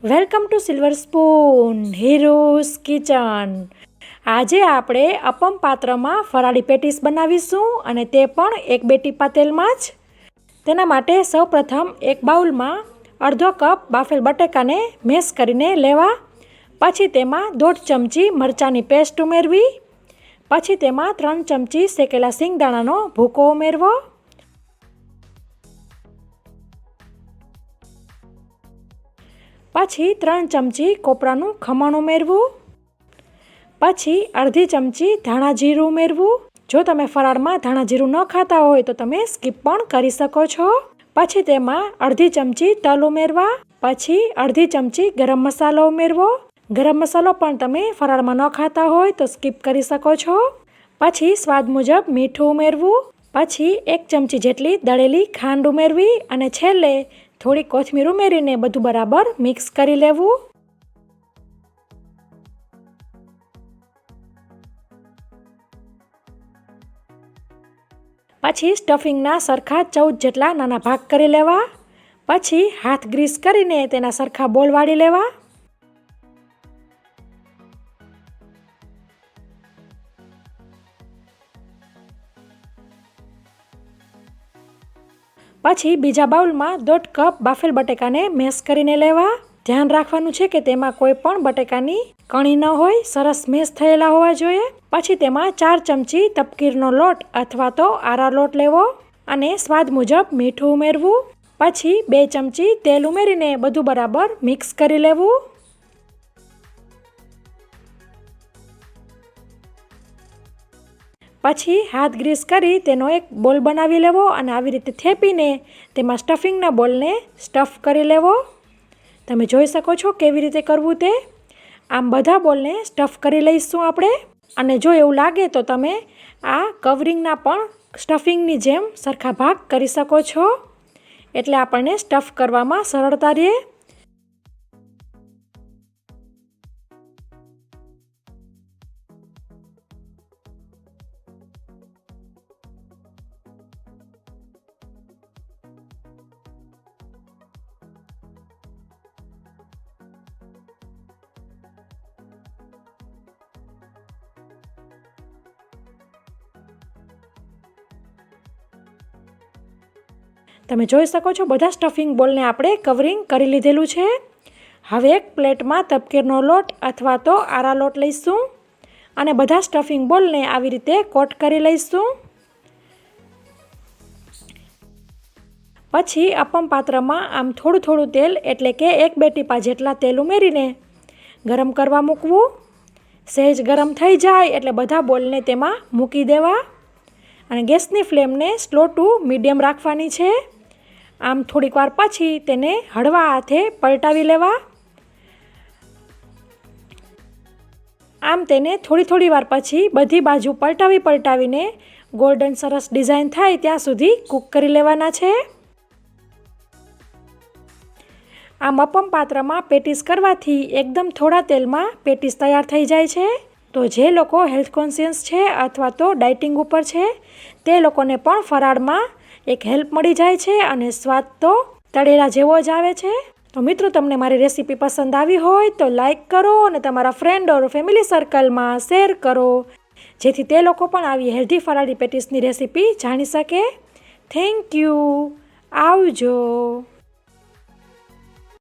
Welcome to silver spoon heroes kitchen. આજે આપણે અપમ પાત્રમાં ફરાળી પેટીસ બનાવીશું અને તે પણ 1-2 ટીપા તેલમાં જ. તેના માટે સૌપ્રથમ એક બાઉલમાં અડધો કપ બાફેલ બટેકાને મેશ કરીને લેવા. પછી તેમાં 1/2 ચમચી મરચાંની પેસ્ટ ઉમેરવી. પછી તેમાં 3 ચમચી શેકેલા સિંગદાણાનો ભૂકો ઉમેરવો. પછી 3 ચમચી કોપરાનું ખમણ ઉમેરવું. પછી અડધી ચમચી ધાણા જીરું ઉમેરવું. જો તમે ફરાળમાં ધાણા જીરું ન ખાતા હોય તો તમે સ્કીપ પણ કરી શકો છો. પછી તેમાં અડધી ચમચી તલ ઉમેરવા. પછી અડધી ચમચી ગરમ મસાલો ઉમેરવો. ગરમ મસાલો પણ તમે ફરાળમાં ન ખાતા હોય તો સ્કીપ કરી શકો છો. પછી સ્વાદ મુજબ મીઠું ઉમેરવું. પછી 1 ચમચી જેટલી દળેલી ખાંડ ઉમેરવી અને છેલ્લે થોડી કોથમીર ઉમેરીને બધું બરાબર મિક્સ કરી લેવું. પછી સ્ટફિંગના સરખા 14 જેટલા નાના ભાગ કરી લેવા. પછી હાથ ગ્રીસ કરીને તેના સરખા બોલ વાળી લેવા. પછી બીજા બાઉલમાં 1/2 કપ બાફેલ બટેકાને મેશ કરીને લેવા. ધ્યાન રાખવાનું છે કે તેમાં કોઈ પણ બટેકાની કણી ન હોય, સરસ મેશ થયેલા હોવા જોઈએ. પછી તેમાં 4 ચમચી તપકીરનો લોટ અથવા તો આરા લોટ લેવો અને સ્વાદ મુજબ મીઠું ઉમેરવું. પછી 2 ચમચી તેલ ઉમેરીને બધું બરાબર મિક્સ કરી લેવું. પછી હાથ ગ્રીસ કરી તેનો એક બોલ બનાવી લેવો અને આવી રીતે થેપીને તેમાં સ્ટફિંગના બોલને સ્ટફ કરી લેવો. તમે જોઈ શકો છો કેવી રીતે કરવું તે. આમ બધા બોલને સ્ટફ કરી લઈશું આપણે. અને જો એવું લાગે તો તમે આ કવરિંગના પણ સ્ટફિંગની જેમ સરખા ભાગ કરી શકો છો. એટલે આપણને સ્ટફ કરવામાં સરળતા રહે. તમે જોઈ શકો છો બધા સ્ટફિંગ બોલને આપણે કવરિંગ કરી લીધેલું છે. હવે એક પ્લેટમાં તપકીરનો લોટ અથવા તો આરા લોટ લઈશું અને બધા સ્ટફિંગ બોલને આવી રીતે કોટ કરી લઈશું. પછી અપમ પાત્રમાં આમ થોડું તેલ એટલે કે 1-2 ટીપા જેટલા તેલ ઉમેરીને ગરમ કરવા મૂકવું. સહેજ ગરમ થઈ જાય એટલે બધા બોલને તેમાં મૂકી દેવા અને ગેસની ફ્લેમને સ્લો ટુ મીડિયમ રાખવાની છે. આમ થોડીક વાર પછી તેને હળવા હાથે પલટાવી લેવા. આમ તેને થોડી વાર પછી બધી બાજુ પલટાવીને ગોલ્ડન સરસ ડિઝાઇન થાય ત્યાં સુધી કૂક કરી લેવાના છે. આમ અપમ પાત્રમાં પેટીસ કરવાથી એકદમ થોડા તેલમાં પેટીસ તૈયાર થઈ જાય છે. તો જે લોકો હેલ્થ કોન્શિયસ છે અથવા તો ડાયટિંગ ઉપર છે તે લોકોને પણ ફરાળમાં એક હેલ્પ મળી જાય છે અને સ્વાદ તો તળેલા જેવો જ આવે છે. તો મિત્રો, તમને મારી રેસીપી પસંદ આવી હોય તો લાઈક કરો અને તમારા ફ્રેન્ડ ઓર ફેમિલી સર્કલમાં શેર કરો જેથી તે લોકો પણ આવી હેલ્ધી ફરાળી પેટીસની રેસીપી જાણી શકે. Thank you. આવજો.